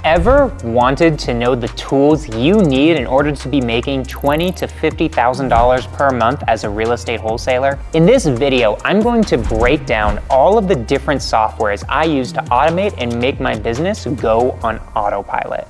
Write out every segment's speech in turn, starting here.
Ever wanted to know the tools you need in order to be making $20,000 to $50,000 per month as a real estate wholesaler? In this video, I'm going to break down all of the different softwares I use to automate and make my business go on autopilot.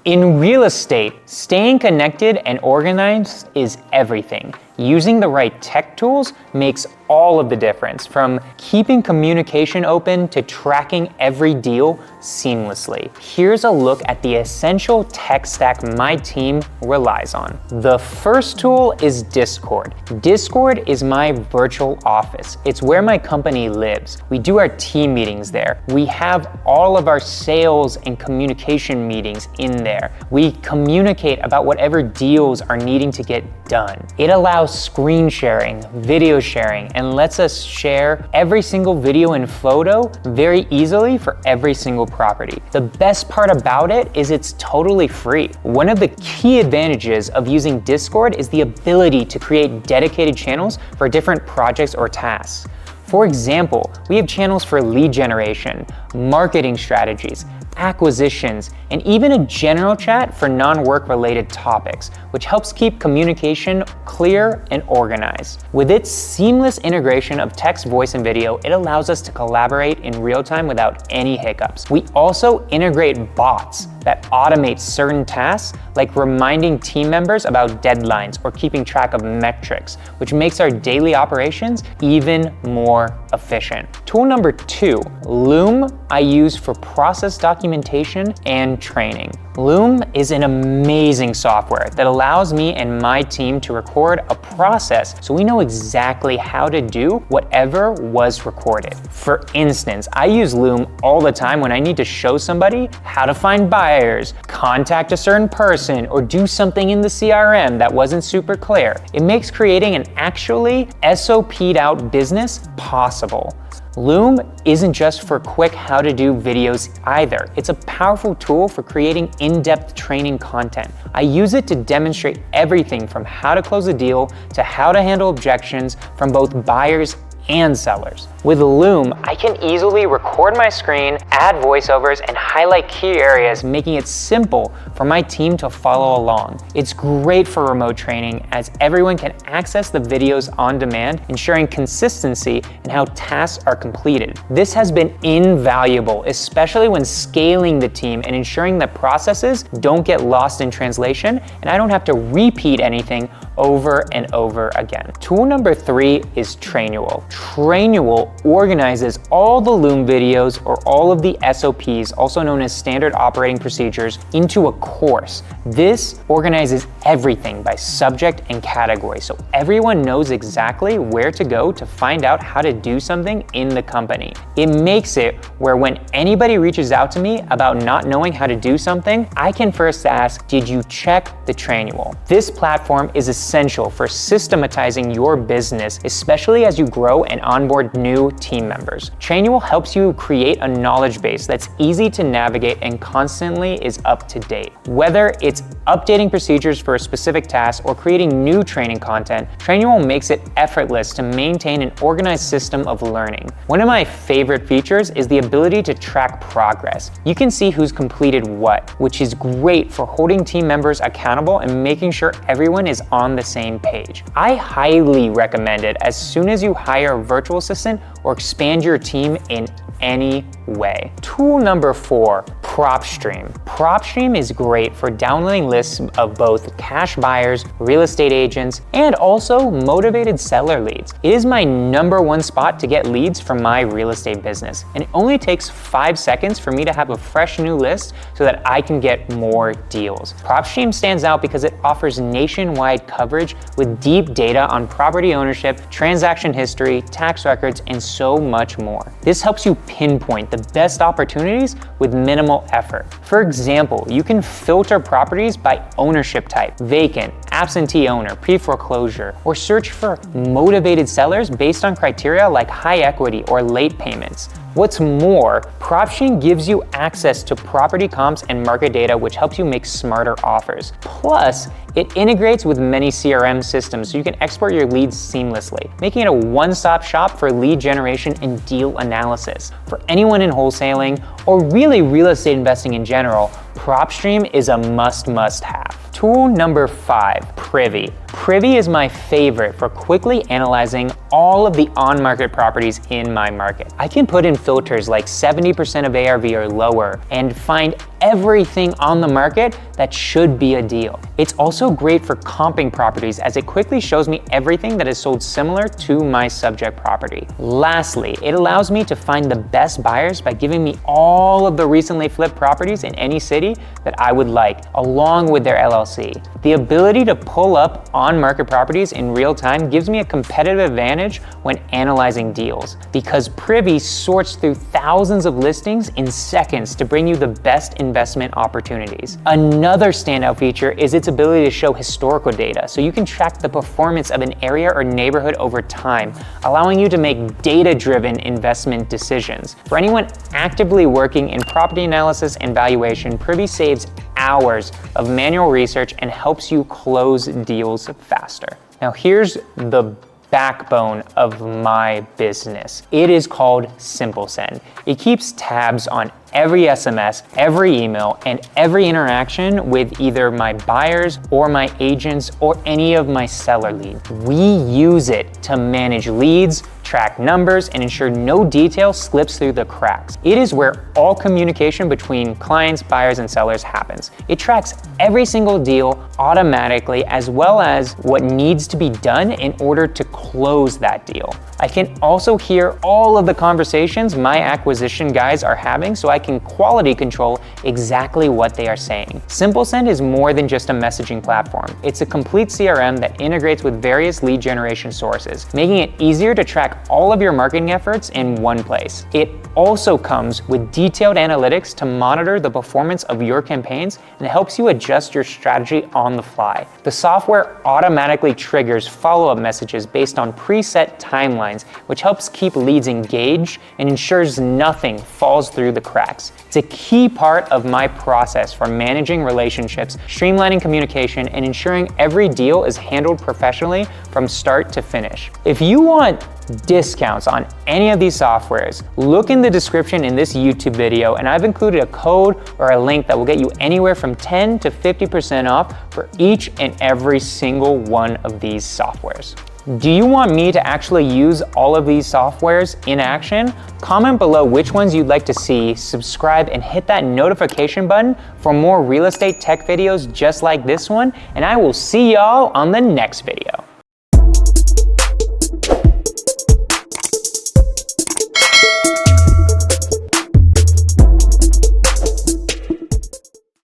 In real estate, staying connected and organized is everything. Using the right tech tools makes all of the difference, from keeping communication open to tracking every deal seamlessly. Here's a look at the essential tech stack my team relies on. The first tool is Discord. Discord is my virtual office. It's where my company lives. We do our team meetings there. We have all of our sales and communication meetings in there. We communicate about whatever deals are needing to get done. It allows screen sharing, video sharing, and lets us share every single video and photo very easily for every single property. The best part about it is it's totally free. One of the key advantages of using Discord is the ability to create dedicated channels for different projects or tasks. For example, we have channels for lead generation, marketing strategies, acquisitions, and even a general chat for non-work related topics, which helps keep communication clear and organized. With its seamless integration of text, voice, and video, it allows us to collaborate in real time without any hiccups. We also integrate bots that automate certain tasks, like reminding team members about deadlines or keeping track of metrics, which makes our daily operations even more efficient. Tool number 2, Loom, I use for process documentation and training. Loom is an amazing software that allows me and my team to record a process so we know exactly how to do whatever was recorded. For instance, I use Loom all the time when I need to show somebody how to find buyers, contact a certain person, or do something in the CRM that wasn't super clear. It makes creating an actually SOP'd out business possible. Loom isn't just for quick how to do videos either. It's a powerful tool for creating in-depth training content. I use it to demonstrate everything from how to close a deal to how to handle objections from both buyers and sellers. With Loom, I can easily record my screen, add voiceovers, and highlight key areas, making it simple for my team to follow along. It's great for remote training as everyone can access the videos on demand, ensuring consistency in how tasks are completed. This has been invaluable, especially when scaling the team and ensuring that processes don't get lost in translation and I don't have to repeat anything over and over again. Tool number 3 is Trainual. Trainual organizes all the Loom videos, or all of the SOPs, also known as standard operating procedures, into a course. This organizes everything by subject and category, so everyone knows exactly where to go to find out how to do something in the company. It makes it where when anybody reaches out to me about not knowing how to do something, I can first ask, did you check the Trainual? This platform is essential for systematizing your business, especially as you grow and onboard new team members. Trainual helps you create a knowledge base that's easy to navigate and constantly is up to date. Whether it's updating procedures for a specific task or creating new training content, Trainual makes it effortless to maintain an organized system of learning. One of my favorite features is the ability to track progress. You can see who's completed what, which is great for holding team members accountable and making sure everyone is on the same page. I highly recommend it as soon as you hire a virtual assistant or expand your team in any way. Tool number 4, PropStream. PropStream is great for downloading lists of both cash buyers, real estate agents, and also motivated seller leads. It is my #1 spot to get leads from my real estate business, and it only takes 5 seconds for me to have a fresh new list so that I can get more deals. PropStream stands out because it offers nationwide coverage with deep data on property ownership, transaction history, tax records, and so much more. This helps you pinpoint the best opportunities with minimal effort. For example, you can filter properties by ownership type, vacant, absentee owner, pre-foreclosure, or search for motivated sellers based on criteria like high equity or late payments. What's more, PropStream gives you access to property comps and market data, which helps you make smarter offers. Plus, it integrates with many CRM systems so you can export your leads seamlessly, making it a one-stop shop for lead generation and deal analysis. For anyone in wholesaling or really real estate investing in general, PropStream is a must-have. Tool number 5, Privy. Privy is my favorite for quickly analyzing all of the on-market properties in my market. I can put in filters like 70% of ARV or lower and find everything on the market that should be a deal. It's also great for comping properties as it quickly shows me everything that is sold similar to my subject property. Lastly, it allows me to find the best buyers by giving me all of the recently flipped properties in any city that I would like, along with their LLC. The ability to pull up on-market properties in real time gives me a competitive advantage when analyzing deals, because Privy sorts through thousands of listings in seconds to bring you the best investment opportunities. Another standout feature is its ability to show historical data, so you can track the performance of an area or neighborhood over time, allowing you to make data-driven investment decisions. For anyone actively working in property analysis and valuation, Privy saves hours of manual research and helps you close deals faster. Now here's the backbone of my business. It is called SimplSend. It keeps tabs on every SMS, every email, and every interaction with either my buyers or my agents or any of my seller leads. We use it to manage leads, track numbers, and ensure no detail slips through the cracks. It is where all communication between clients, buyers, and sellers happens. It tracks every single deal automatically, as well as what needs to be done in order to close that deal. I can also hear all of the conversations my acquisition guys are having, so I can quality control exactly what they are saying. SimplSend is more than just a messaging platform. It's a complete CRM that integrates with various lead generation sources, making it easier to track all of your marketing efforts in one place. It also comes with detailed analytics to monitor the performance of your campaigns and helps you adjust your strategy on the fly. The software automatically triggers follow-up messages based on preset timelines, which helps keep leads engaged and ensures nothing falls through the cracks. It's a key part of my process for managing relationships, streamlining communication, and ensuring every deal is handled professionally from start to finish. If you want discounts on any of these softwares, look in the description in this YouTube video, and I've included a code or a link that will get you anywhere from 10 to 50% off for each and every single one of these softwares. Do you want me to actually use all of these softwares in action? Comment below which ones you'd like to see, subscribe, and hit that notification button for more real estate tech videos just like this one, and I will see y'all on the next video.